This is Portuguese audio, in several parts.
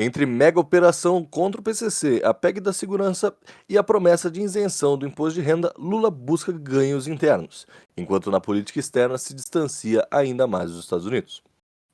Entre mega operação contra o PCC, a PEC da segurança e a promessa de isenção do imposto de renda, Lula busca ganhos internos, enquanto na política externa se distancia ainda mais dos Estados Unidos.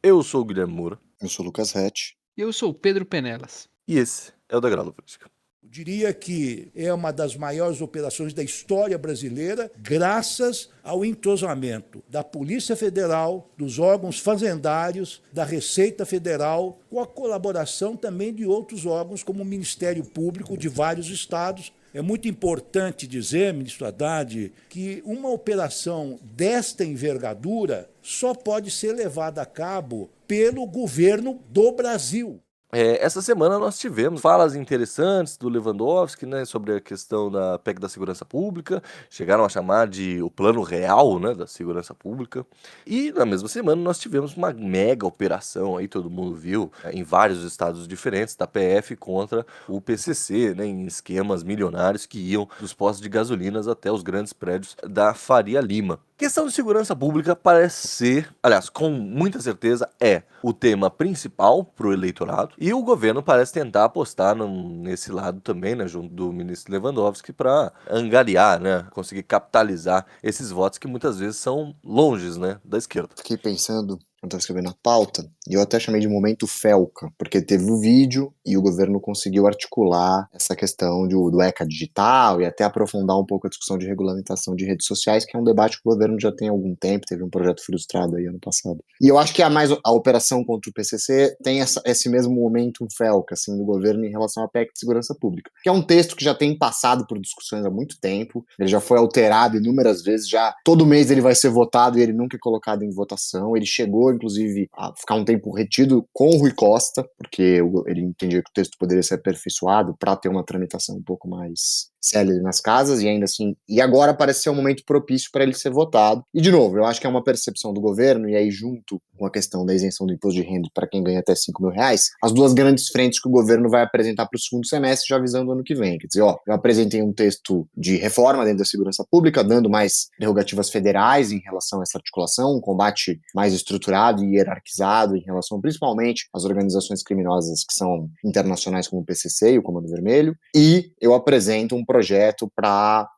Eu sou o Guilherme Moura. Eu sou o Lucas Rett. Eu sou o Pedro Penelas. E esse é o Degrau da Política. Eu diria que é uma das maiores operações da história brasileira, graças ao entrosamento da Polícia Federal, dos órgãos fazendários, da Receita Federal, com a colaboração também de outros órgãos, como o Ministério Público de vários estados. É muito importante dizer, ministro Haddad, que uma operação desta envergadura só pode ser levada a cabo pelo governo do Brasil. Essa semana nós tivemos falas interessantes do Lewandowski, né, sobre a questão da PEC da segurança pública, chegaram a chamar de o plano real, né, da segurança pública, e na mesma semana nós tivemos uma mega operação, aí todo mundo viu, em vários estados diferentes, da PF contra o PCC, né, em esquemas milionários que iam dos postos de gasolinas até os grandes prédios da Faria Lima. Questão de segurança pública parece ser, aliás, com muita certeza, é o tema principal para o eleitorado, e o governo parece tentar apostar nesse lado também, né, junto do ministro Lewandowski, para angariar, né, conseguir capitalizar esses votos que muitas vezes são longes, né, da esquerda. Fiquei pensando, eu estava escrevendo a pauta, e eu até chamei de momento Felca, porque teve o vídeo e o governo conseguiu articular essa questão do ECA digital e até aprofundar um pouco a discussão de regulamentação de redes sociais, que é um debate que o governo já tem há algum tempo, teve um projeto frustrado aí ano passado. E eu acho que a operação contra o PCC tem esse mesmo momento Felca, assim, do governo em relação à PEC de segurança pública, que é um texto que já tem passado por discussões há muito tempo, ele já foi alterado inúmeras vezes, já todo mês ele vai ser votado e ele nunca é colocado em votação, ele chegou inclusive a ficar um tempo retido com o Rui Costa, porque ele entendia que o texto poderia ser aperfeiçoado para ter uma tramitação um pouco mais célere nas casas, e ainda assim, e agora parece ser um momento propício para ele ser votado. E de novo, eu acho que é uma percepção do governo, e aí junto com a questão da isenção do imposto de renda para quem ganha até R$5.000, as duas grandes frentes que o governo vai apresentar para o segundo semestre, já visando o ano que vem. Quer dizer, eu apresentei um texto de reforma dentro da segurança pública, dando mais prerrogativas federais em relação a essa articulação, um combate mais estruturado e hierarquizado em relação principalmente às organizações criminosas que são internacionais como o PCC e o Comando Vermelho, e eu apresento um projeto para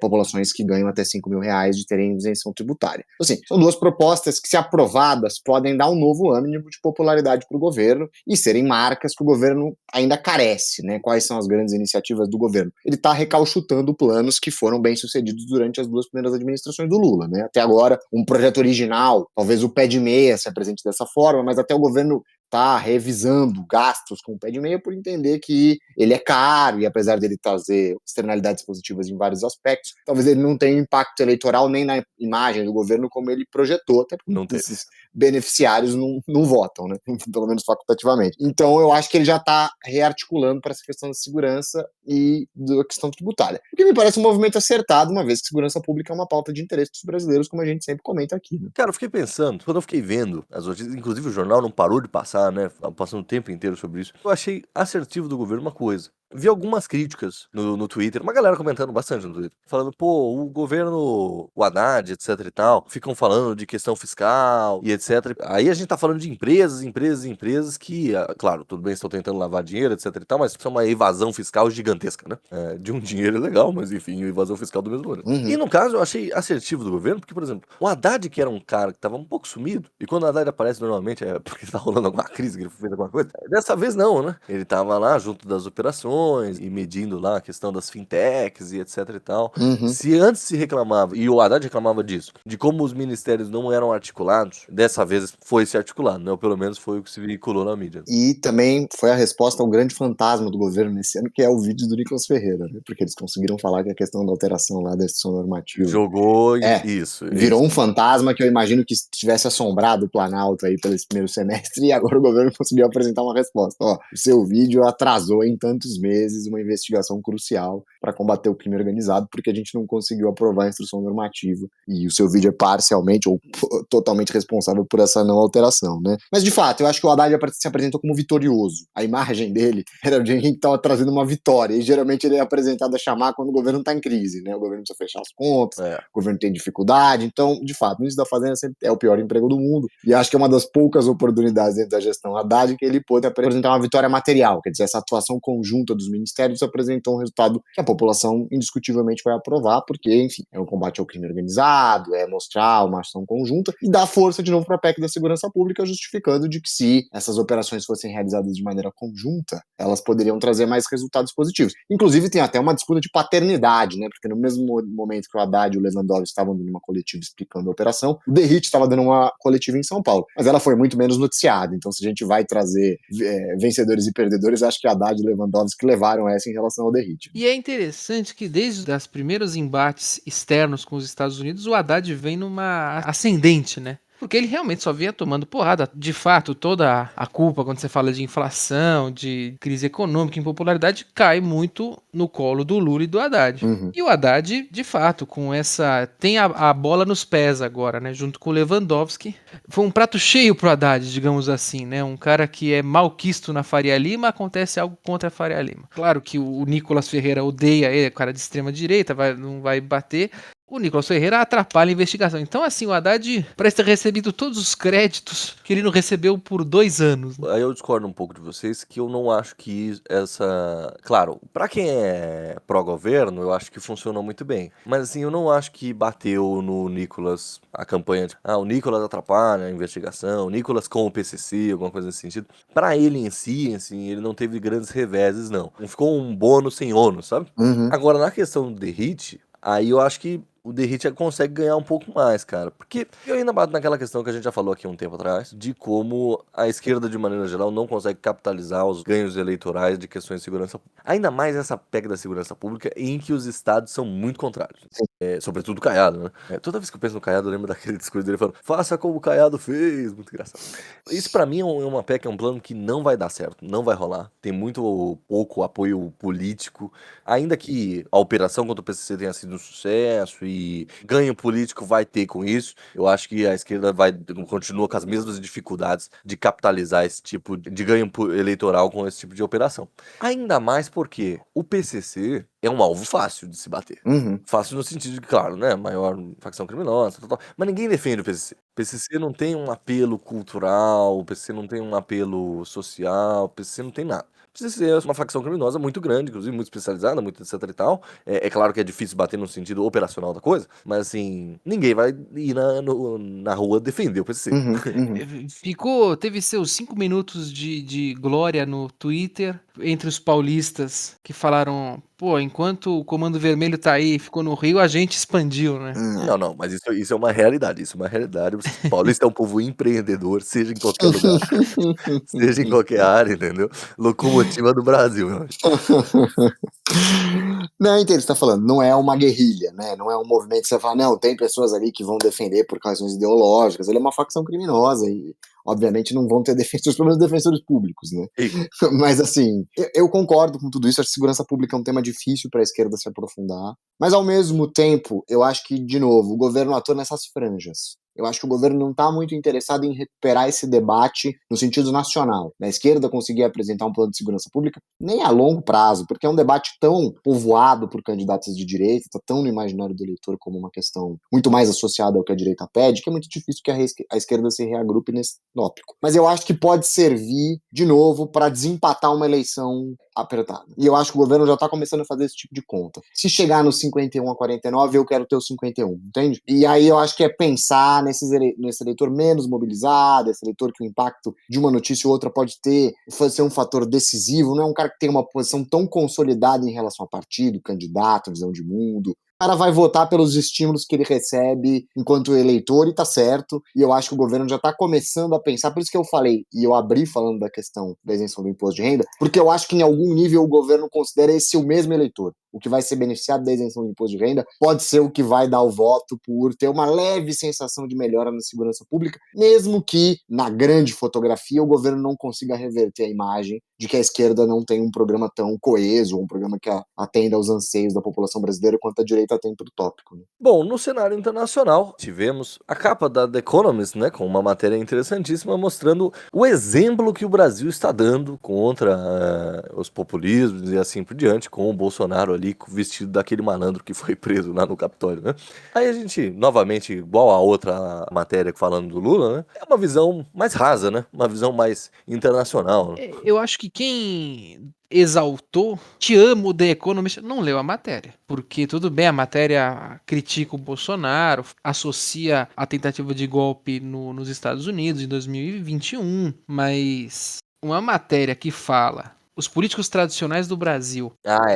populações que ganham até R$5.000 de terem isenção tributária. Assim, são duas propostas que, se aprovadas, podem dar um novo ânimo de popularidade para o governo e serem marcas que o governo ainda carece, né? Quais são as grandes iniciativas do governo? Ele está recauchutando planos que foram bem-sucedidos durante as duas primeiras administrações do Lula, né? Até agora, um projeto original, talvez o pé de meia se apresente dessa forma, mas até o governo está revisando gastos com o pé de meia por entender que ele é caro e, apesar dele trazer externalidades positivas em vários aspectos, talvez ele não tenha impacto eleitoral nem na imagem do governo como ele projetou, até porque esses beneficiários não votam, né? Pelo menos facultativamente. Então eu acho que ele já está rearticulando para essa questão da segurança e da questão tributária. O que me parece um movimento acertado, uma vez que segurança pública é uma pauta de interesse dos brasileiros, como a gente sempre comenta aqui, né? Cara, eu fiquei pensando, quando eu fiquei vendo as notícias, inclusive o jornal não parou de passar, né, passando o tempo inteiro sobre isso, eu achei assertivo do governo uma coisa. Vi algumas críticas no Twitter, uma galera comentando bastante no Twitter, falando, pô, o governo, o Haddad, etc e tal, ficam falando de questão fiscal e etc. Aí a gente tá falando de empresas que, claro, tudo bem, estão tentando lavar dinheiro, etc e tal, mas são uma evasão fiscal gigantesca, né? De um dinheiro legal, mas enfim, evasão fiscal do mesmo maneira. E no caso, eu achei assertivo do governo, porque, por exemplo, o Haddad, que era um cara que tava um pouco sumido, e quando o Haddad aparece normalmente é porque tá rolando alguma crise, que ele fez alguma coisa, dessa vez não, né? Ele tava lá junto das operações, e medindo lá a questão das fintechs e etc e tal. Se antes se reclamava, e o Haddad reclamava disso, de como os ministérios não eram articulados, dessa vez foi se articulado, né? Ou pelo menos foi o que se veiculou na mídia. E também foi a resposta ao grande fantasma do governo nesse ano, que é o vídeo do Nicolas Ferreira, né? Porque eles conseguiram falar que a questão da alteração lá da instituição normativa jogou isso. Virou um fantasma que eu imagino que tivesse assombrado o Planalto aí pelo primeiro semestre, e agora o governo conseguiu apresentar uma resposta. O seu vídeo atrasou em tantos meses vezes, uma investigação crucial para combater o crime organizado, porque a gente não conseguiu aprovar a instrução normativa e o seu vídeo é parcialmente ou totalmente responsável por essa não alteração, né? Mas, de fato, eu acho que o Haddad se apresentou como vitorioso. A imagem dele era de alguém que estava trazendo uma vitória, e geralmente ele é apresentado a chamar quando o governo está em crise, né? O governo precisa fechar as contas, o governo tem dificuldade, então, de fato, o ministro da Fazenda sempre é o pior emprego do mundo, e acho que é uma das poucas oportunidades dentro da gestão Haddad que ele pôde apresentar uma vitória material, quer dizer, essa atuação conjunta dos ministérios apresentou um resultado que a população indiscutivelmente vai aprovar, porque, enfim, é um combate ao crime organizado, é mostrar uma ação conjunta e dar força de novo para a PEC da segurança pública, justificando de que se essas operações fossem realizadas de maneira conjunta, elas poderiam trazer mais resultados positivos. Inclusive, tem até uma disputa de paternidade, né? Porque no mesmo momento que o Haddad e o Lewandowski estavam dando uma coletiva explicando a operação, o Derrit estava dando uma coletiva em São Paulo, mas ela foi muito menos noticiada. Então, se a gente vai trazer vencedores e perdedores, acho que Haddad e Lewandowski levaram essa em relação ao Derrit. E é interessante que desde os primeiros embates externos com os Estados Unidos, o Haddad vem numa ascendente, né? Porque ele realmente só vinha tomando porrada. De fato, toda a culpa, quando você fala de inflação, de crise econômica, impopularidade, cai muito no colo do Lula e do Haddad. E o Haddad, de fato, com essa... tem a bola nos pés agora, né? Junto com o Lewandowski. Foi um prato cheio pro Haddad, digamos assim, né? Um cara que é malquisto na Faria Lima, acontece algo contra a Faria Lima. Claro que o Nicolas Ferreira odeia ele, é cara de extrema direita, não vai bater... O Nicolas Ferreira atrapalha a investigação. Então, assim, o Haddad parece ter recebido todos os créditos que ele não recebeu por 2 anos. Aí eu discordo um pouco de vocês, que eu não acho que essa... Claro, pra quem é pró-governo, eu acho que funcionou muito bem. Mas, assim, eu não acho que bateu no Nicolas a campanha de... o Nicolas atrapalha a investigação, o Nicolas com o PCC, alguma coisa nesse sentido. Pra ele em si, assim, ele não teve grandes reveses, não. Ficou um bônus sem ônus, sabe? Agora, na questão do Derrit, aí eu acho que o Derrit consegue ganhar um pouco mais, cara. Porque eu ainda bato naquela questão que a gente já falou aqui um tempo atrás, de como a esquerda, de maneira geral, não consegue capitalizar os ganhos eleitorais de questões de segurança pública. Ainda mais essa PEC da segurança pública, em que os estados são muito contrários. Sobretudo o Caiado, né? Toda vez que eu penso no Caiado, eu lembro daquele discurso dele falando, faça como o Caiado fez. Muito engraçado. Isso pra mim é uma PEC, é um plano que não vai dar certo, não vai rolar. Tem muito pouco apoio político. Ainda que a operação contra o PCC tenha sido um sucesso e ganho político vai ter com isso, eu acho que a esquerda continua com as mesmas dificuldades de capitalizar esse tipo de ganho eleitoral com esse tipo de operação. Ainda mais porque o PCC é um alvo fácil de se bater. Fácil no sentido de, claro, né, maior facção criminosa, mas ninguém defende o PCC. O PCC não tem um apelo cultural, o PCC não tem um apelo social, o PCC não tem nada. Precisa ser uma facção criminosa muito grande, inclusive muito especializada, muito etc e tal. É claro que é difícil bater no sentido operacional da coisa, mas assim, ninguém vai ir na rua defender o PCC. Teve seus 5 minutos de glória no Twitter, entre os paulistas que falaram, pô, enquanto o Comando Vermelho tá aí, ficou no Rio, a gente expandiu, né? Não, mas isso é uma realidade, isso é uma realidade. O paulista é um povo empreendedor, seja em qualquer lugar, seja em qualquer área, entendeu? Locomotiva do Brasil, meu. Não, então, você tá falando, não é uma guerrilha, né? Não é um movimento que você fala, não, tem pessoas ali que vão defender por razões ideológicas. Ele é uma facção criminosa e, obviamente, não vão ter defensores, pelo menos defensores públicos, né? Mas, assim, eu concordo com tudo isso. Acho que segurança pública é um tema difícil para a esquerda se aprofundar. Mas, ao mesmo tempo, eu acho que, de novo, o governo atua nessas franjas. Eu acho que o governo não está muito interessado em recuperar esse debate no sentido nacional. A esquerda conseguir apresentar um plano de segurança pública nem a longo prazo, porque é um debate tão povoado por candidatos de direita, está tão no imaginário do eleitor como uma questão muito mais associada ao que a direita pede, que é muito difícil que a esquerda se reagrupe nesse tópico. Mas eu acho que pode servir, de novo, para desempatar uma eleição apertada. E eu acho que o governo já está começando a fazer esse tipo de conta. Se chegar no 51-49, eu quero ter o 51, entende? E aí eu acho que é pensar nesse eleitor menos mobilizado, esse eleitor que o impacto de uma notícia ou outra pode ser um fator decisivo, não é um cara que tem uma posição tão consolidada em relação a partido, candidato, visão de mundo. O cara vai votar pelos estímulos que ele recebe enquanto eleitor e tá certo, e eu acho que o governo já tá começando a pensar, por isso que eu falei, e eu abri falando da questão da isenção do imposto de renda, porque eu acho que em algum nível o governo considera esse o mesmo eleitor. o que vai ser beneficiado da isenção de imposto de renda pode ser o que vai dar o voto por ter uma leve sensação de melhora na segurança pública, mesmo que, na grande fotografia, o governo não consiga reverter a imagem de que a esquerda não tem um programa tão coeso, um programa que atenda aos anseios da população brasileira quanto a direita tem para o tópico. Né? Bom, no cenário internacional, tivemos a capa da The Economist, né, com uma matéria interessantíssima mostrando o exemplo que o Brasil está dando contra os populismos e assim por diante, com o Bolsonaro ali vestido daquele malandro que foi preso lá no Capitólio, né? Aí a gente, novamente, igual a outra matéria falando do Lula, né, é uma visão mais rasa, né? Uma visão mais internacional. Né? Eu acho que quem exaltou, te amo, The Economist, não leu a matéria. Porque tudo bem, a matéria critica o Bolsonaro, associa a tentativa de golpe nos Estados Unidos em 2021, mas uma matéria que fala os políticos tradicionais do Brasil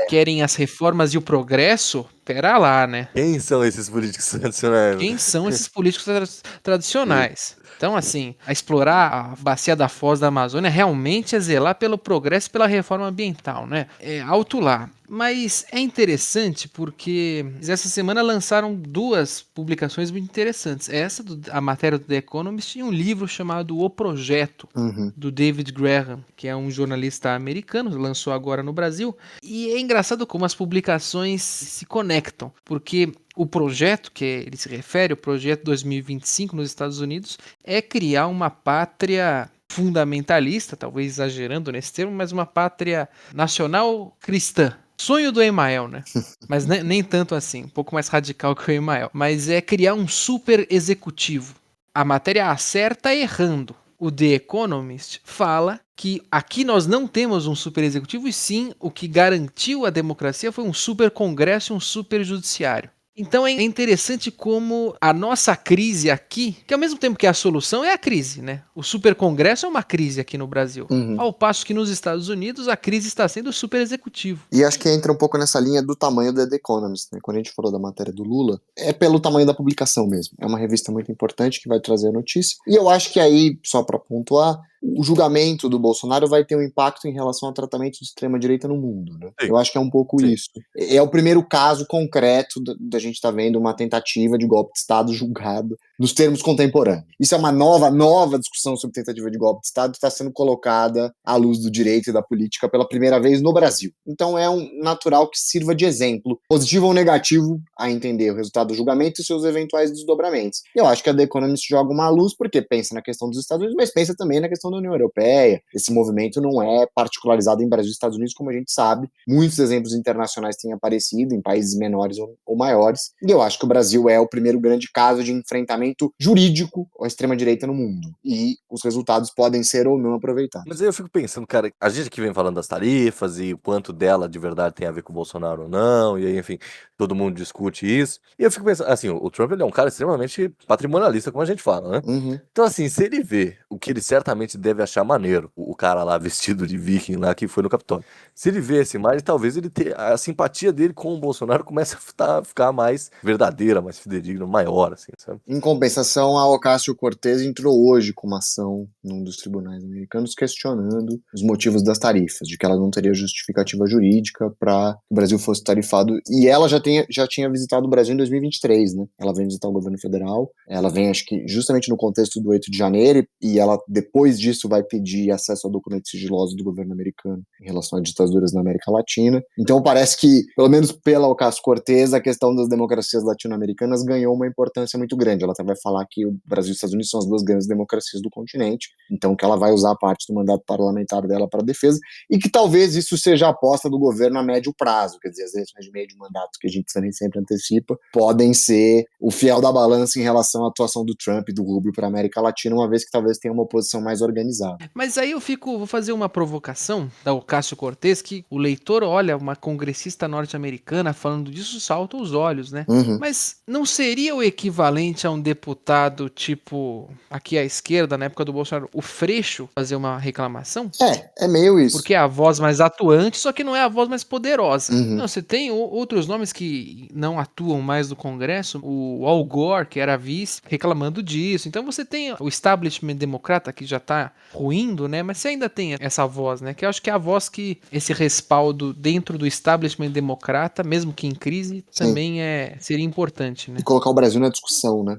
querem as reformas e o progresso, pera lá, né? Quem são esses políticos tradicionais? Quem são esses políticos tradicionais? Então, assim, a explorar a bacia da Foz da Amazônia realmente é zelar pelo progresso e pela reforma ambiental, né? É alto lá. Mas é interessante porque essa semana lançaram 2 publicações muito interessantes. Essa, a matéria do The Economist, e um livro chamado O Projeto, do David Graham, que é um jornalista americano, lançou agora no Brasil. E é engraçado como as publicações se conectam, porque o projeto que ele se refere, o Projeto 2025 nos Estados Unidos, é criar uma pátria fundamentalista, talvez exagerando nesse termo, mas uma pátria nacional cristã. Sonho do Emael, né? Mas nem tanto assim, um pouco mais radical que o Emael. Mas é criar um super executivo. A matéria acerta errando. O The Economist fala que aqui nós não temos um super executivo, e sim o que garantiu a democracia foi um super congresso e um super judiciário. Então é interessante como a nossa crise aqui, que ao mesmo tempo que a solução é a crise, né? O super congresso é uma crise aqui no Brasil. Ao passo que nos Estados Unidos a crise está sendo o super executivo. E acho que entra um pouco nessa linha do tamanho da The Economist, né? Quando a gente falou da matéria do Lula, é pelo tamanho da publicação mesmo. É uma revista muito importante que vai trazer a notícia. E eu acho que aí, só para pontuar, o julgamento do Bolsonaro vai ter um impacto em relação ao tratamento de extrema-direita no mundo, né? Eu acho que é um pouco isso. É o primeiro caso concreto da gente estar vendo uma tentativa de golpe de Estado julgado nos termos contemporâneos. Isso é uma nova discussão sobre tentativa de golpe de Estado que está sendo colocada à luz do direito e da política pela primeira vez no Brasil. Então é natural que sirva de exemplo, positivo ou negativo, a entender o resultado do julgamento e seus eventuais desdobramentos. Eu acho que a The Economist joga uma luz porque pensa na questão dos Estados Unidos, mas pensa também na questão da União Europeia. Esse movimento não é particularizado em Brasil e Estados Unidos, como a gente sabe. Muitos exemplos internacionais têm aparecido em países menores ou maiores. E eu acho que o Brasil é o primeiro grande caso de enfrentamento jurídico à extrema-direita no mundo. E os resultados podem ser ou não aproveitados. Mas aí eu fico pensando, cara, a gente aqui vem falando das tarifas e o quanto dela de verdade tem a ver com o Bolsonaro ou não, e aí, enfim, todo mundo discute isso. E eu fico pensando, assim, o Trump ele é um cara extremamente patrimonialista, como a gente fala, né? Então, assim, se ele vê o que ele certamente deve achar maneiro, o cara lá vestido de viking lá que foi no Capitólio, se ele vê essa imagem, talvez ele a simpatia dele com o Bolsonaro comece a ficar mais verdadeira, mais fidedigna, maior, assim, sabe? Em compensação, a Ocasio-Cortez entrou hoje com uma ação num dos tribunais americanos questionando os motivos das tarifas, de que ela não teria justificativa jurídica para que o Brasil fosse tarifado. E ela já tinha visitado o Brasil em 2023, né? Ela vem visitar o governo federal, ela vem, acho que, justamente no contexto do 8 de janeiro, e ela, depois disso, vai pedir acesso a documentos sigilosos do governo americano em relação a ditaduras na América Latina. Então parece que, pelo menos pela Ocasio-Cortez, a questão das democracias latino-americanas ganhou uma importância muito grande. Ela até vai falar que o Brasil e os Estados Unidos são as 2 grandes democracias do continente, então que ela vai usar parte do mandato parlamentar dela para a defesa, e que talvez isso seja a aposta do governo a médio prazo, quer dizer, as eleições de meio de mandato que a gente sempre antecipa, podem ser o fiel da balança em relação à atuação do Trump e do Rubio para a América Latina, uma vez que talvez tenha uma oposição mais organizada. Mas aí vou fazer uma provocação da Ocasio-Cortez, que o leitor olha uma congressista norte-americana falando disso, salta os olhos, né? Mas não seria o equivalente a um deputado tipo, aqui à esquerda, na época do Bolsonaro, o Freixo, fazer uma reclamação? É meio isso. Porque é a voz mais atuante, só que não é a voz mais poderosa. Não, você tem outros nomes que não atuam mais no Congresso, o Al Gore, que era vice, reclamando disso. Então você tem o establishment democrata, que já está venha ruindo, né? Mas você ainda tem essa voz, né? Que eu acho que é a voz que esse respaldo dentro do establishment democrata, mesmo que em crise, Sim. também seria importante, né? E colocar o Brasil na discussão, né?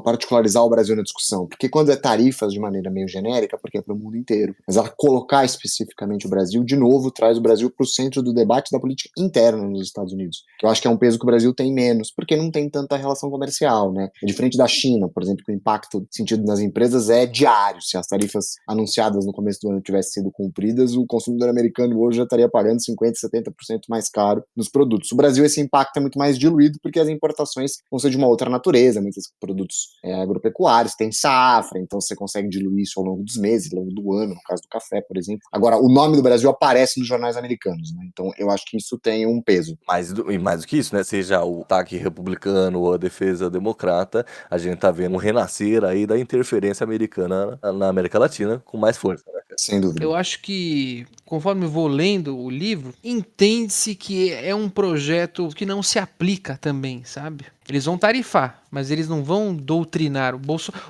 Particularizar o Brasil na discussão. Porque quando é tarifas de maneira meio genérica, porque é para o mundo inteiro. Mas ela colocar especificamente o Brasil, de novo, traz o Brasil para o centro do debate da política interna nos Estados Unidos. Que eu acho que é um peso que o Brasil tem menos, porque não tem tanta relação comercial, né? É diferente da China, por exemplo, que o impacto sentido nas empresas é diário. Se as tarifas anunciadas no começo do ano tivessem sido cumpridas, o consumidor americano hoje já estaria pagando 50%, 70% mais caro nos produtos. O Brasil, esse impacto é muito mais diluído, porque as importações vão ser de uma outra natureza, muitos produtos agropecuários, tem safra, então você consegue diluir isso ao longo dos meses, ao longo do ano, no caso do café, por exemplo. Agora, o nome do Brasil aparece nos jornais americanos, né? Então eu acho que isso tem um peso. E mais do que isso, né? Seja o ataque republicano ou a defesa democrata, a gente tá vendo um renascer aí da interferência americana na América Latina com mais força, né? Sem dúvida. Eu acho que, conforme vou lendo o livro, entende-se que é um projeto que não se aplica também, sabe? Eles vão tarifar, mas eles não vão doutrinar. O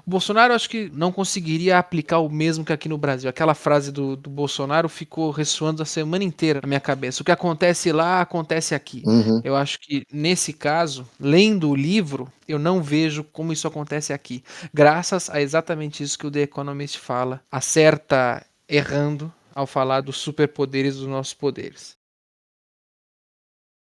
Bolsonaro acho que não conseguiria aplicar o mesmo que aqui no Brasil. Aquela frase do Bolsonaro ficou ressoando a semana inteira na minha cabeça. O que acontece lá, acontece aqui. Uhum. Eu acho que, nesse caso, lendo o livro, eu não vejo como isso acontece aqui. Graças a exatamente isso que o The Economist fala. Acerta errando ao falar dos superpoderes dos nossos poderes.